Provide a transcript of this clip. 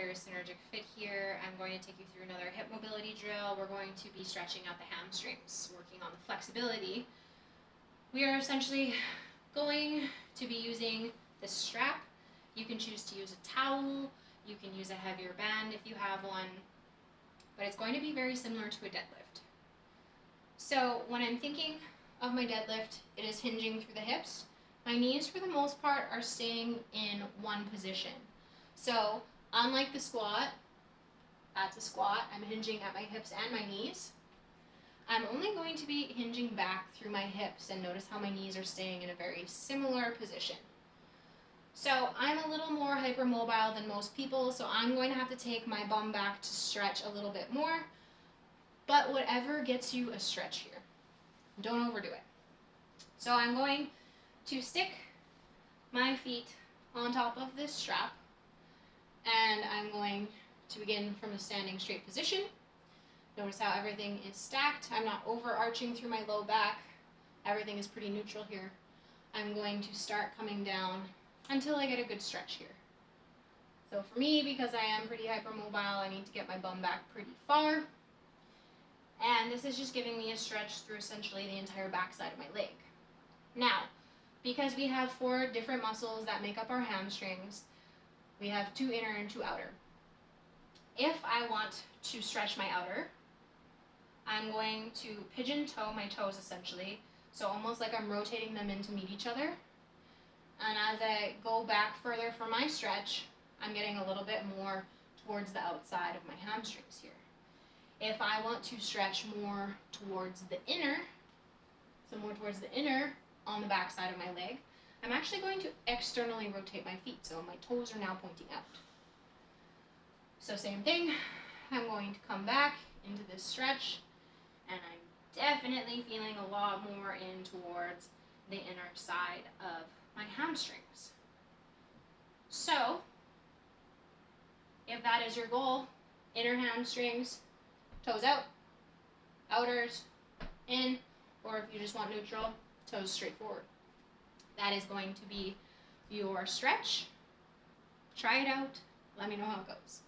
very synergic fit here. I'm going to take you through another hip mobility drill. We're going to be stretching out the hamstrings, working on the flexibility. We are essentially going to be using the strap. You can choose to use a towel. You can use a heavier band if you have one. But it's going to be very similar to a deadlift. So when I'm thinking of my deadlift, it is hinging through the hips. My knees, for the most part, are staying in one position. So unlike the squat, that's a squat, I'm hinging at my hips and my knees. I'm only going to be hinging back through my hips, and notice how my knees are staying in a very similar position. So I'm a little more hypermobile than most people, so I'm going to have to take my bum back to stretch a little bit more, but whatever gets you a stretch here. Don't overdo it. So I'm going to stick my feet on top of this strap, and I'm going to begin from a standing straight position. Notice how everything is stacked. I'm not overarching through my low back. Everything is pretty neutral here. I'm going to start coming down until I get a good stretch here. So for me, because I am pretty hypermobile, I need to get my bum back pretty far. And this is just giving me a stretch through essentially the entire backside of my leg. Now, because we have 4 different muscles that make up our hamstrings, we have 2 inner and 2 outer. If I want to stretch my outer, I'm going to pigeon toe my toes essentially, so almost like I'm rotating them in to meet each other. And as I go back further for my stretch, I'm getting a little bit more towards the outside of my hamstrings here. If I want to stretch more towards the inner, on the back side of my leg, I'm actually going to externally rotate my feet, so my toes are now pointing out. So same thing, I'm going to come back into this stretch, and I'm definitely feeling a lot more in towards the inner side of my hamstrings. So, if that is your goal, inner hamstrings, toes out, outers in, or if you just want neutral, toes straight forward. That is going to be your stretch. Try it out. Let me know how it goes.